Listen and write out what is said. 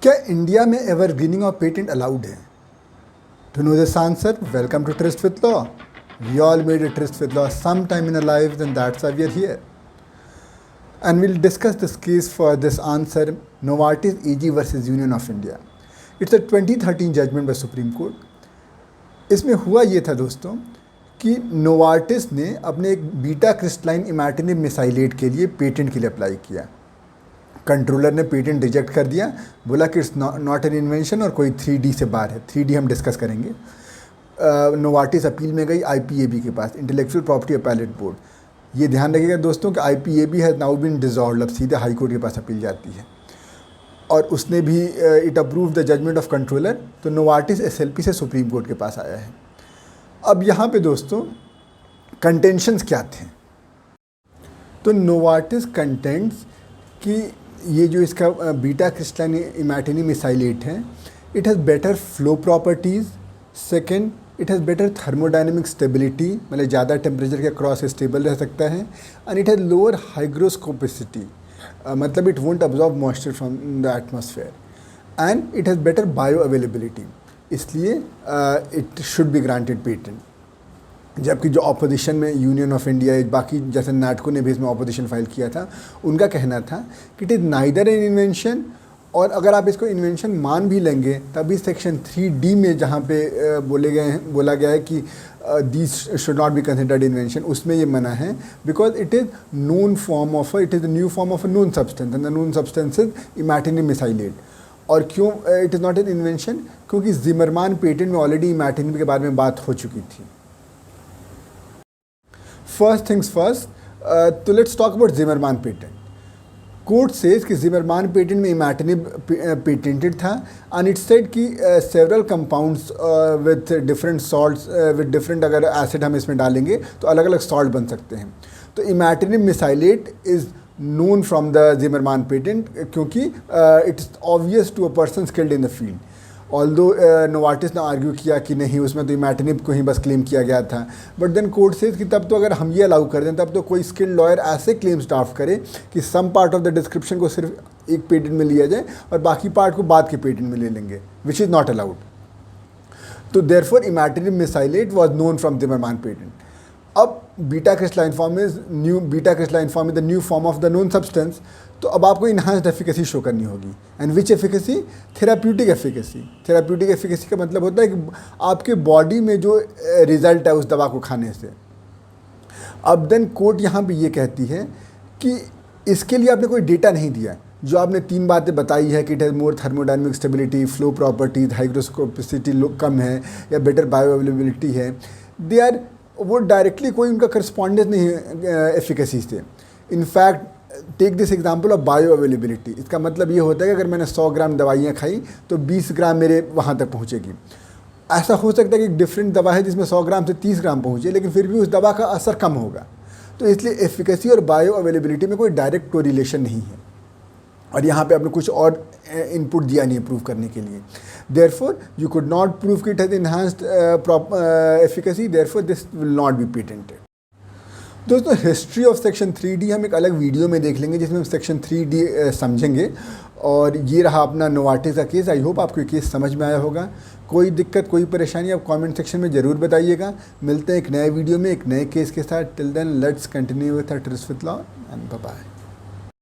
क्या इंडिया में evergreening of patent allowed है? To know this answer, welcome to Tryst with Law. We all made a tryst with law sometime in our lives, and that's why we are here. And we'll discuss this case for this answer, Novartis AG versus Union of India. It's a 2013 judgment by Supreme Court. इसमें हुआ ये था दोस्तों कि Novartis ने अपने एक beta crystalline imatinib मिसाइलेट के लिए पेटेंट के लिए अप्लाई किया। कंट्रोलर ने पेटेंट रिजेक्ट कर दिया, बोला कि इट्स नॉट एन इन्वेंशन और कोई 3D से बाहर है। 3D हम डिस्कस करेंगे। नोवार्टिस अपील में गई IPAB के पास, इंटेलेक्चुअल प्रॉपर्टी अपीलेट बोर्ड। ये ध्यान रखिएगा दोस्तों कि IPAB has now been dissolved, अब सीधे हाई कोर्ट के पास अपील जाती है। और उसने भी it approve the judgement of controller, तो नोवार्टिस SLP से सुप्रीम कोर्ट के पास आया है। अब यहाँ पे दोस्तों कंटेंशंस क्या थे? तो नोवार्टिस कंटेंट्स कि ये जो इसका बीटा क्रिस्टलाइन इमैटिनिब मिसाइलेट है, it has better flow properties. Second, it has better thermodynamic stability, मतलब ज़्यादा टेम्परेचर के क्रॉस स्टेबल रह सकता है। And it has lower hygroscopicity, मतलब it won't absorb moisture from the atmosphere. And it has better bio availability, इसलिए it should be granted patent. जबकि जो ऑपोजिशन में यूनियन ऑफ इंडिया, बाकी जैसे नाटको ने भी इसमें ऑपोजिशन फाइल किया था, उनका कहना था कि it is neither an invention, और अगर आप इसको इन्वेंशन मान भी लेंगे तभी सेक्शन 3D में जहाँ पे बोला गया है कि these should not be considered invention, उसमें ये मना है because it is known form of it is the new form of a known substance, and the known substance is imatinib mesylate. और क्यों it is not an invention? क्योंकि Zimmermann patent में already imatinib के बारे में बात हो चुकी थी। First things first, तो let's talk about Zimmermann patent. Court says कि जिमरमान पेटेंट में इमैटिनिब पेटेंटेड था, एंड इट सेड कि several compounds with different salts with different, अगर एसिड हम इसमें डालेंगे तो अलग अलग सॉल्ट बन सकते हैं। तो imatinib mesylate is known from the Zimmermann patent, क्योंकि it's obvious to a person skilled in the field. Although Novartis ने आर्ग्यू किया कि नहीं, उसमें तो इमैटिनिब को ही बस क्लेम किया गया था, बट देन कोर्ट सेज कि तब तो अगर हम ये अलाउ कर दें तब तो कोई स्किल्ड लॉयर ऐसे क्लेम्स ड्राफ्ट करे कि some part of the description को सिर्फ एक पेटेंट में लिया जाए और बाकी पार्ट को बाद के पेटेंट में ले लेंगे, विच इज़ नॉट अलाउड। तो therefore imatinib mesylate was known from Zimmermann patent. अब beta crystalline form is the new form of the known substance, तो अब आपको इन्हांस्ड एफिकेसी शो करनी होगी। And which efficacy? Therapeutic efficacy. Therapeutic efficacy का मतलब होता है कि आपके बॉडी में जो रिजल्ट है उस दवा को खाने से। अब देन कोर्ट यहाँ पे ये कहती है कि इसके लिए आपने कोई डेटा नहीं दिया। जो आपने 3 बातें बताई है कि it has more thermodynamic stability, flow properties, hygroscopicity कम है या बेटर बायो अवेलेबिलिटी है, दे आर, वो डायरेक्टली कोई उनका करस्पॉन्डेंस नहीं है एफिकेसी से। In fact take this example of bioavailability, इसका मतलब ये होता है कि अगर मैंने 100 ग्राम दवाइयाँ खाई तो 20 ग्राम मेरे वहाँ तक पहुँचेगी। ऐसा हो सकता है कि एक डिफरेंट दवा है जिसमें 100 ग्राम से 30 ग्राम पहुँचे, लेकिन फिर भी उस दवा का असर कम होगा। तो इसलिए एफिकेसी और बायो अवेलेबिलिटी में कोई डायरेक्ट कोरिलेशन नहीं है, और यहाँ पे आपने कुछ और इनपुट दिया नहीं है प्रूव करने के लिए। Therefore you could not prove कि it has enhanced efficacy, therefore this will not be patented. दोस्तों, हिस्ट्री ऑफ सेक्शन 3D हम एक अलग वीडियो में देख लेंगे जिसमें हम सेक्शन 3D समझेंगे। और ये रहा अपना नोवार्टिस का केस। आई होप आपको ये केस समझ में आया होगा। कोई दिक्कत, कोई परेशानी आप कमेंट सेक्शन में ज़रूर बताइएगा। मिलते हैं एक नए वीडियो में एक नए केस के साथ। Till then let's continue with our tryst with law and bye bye.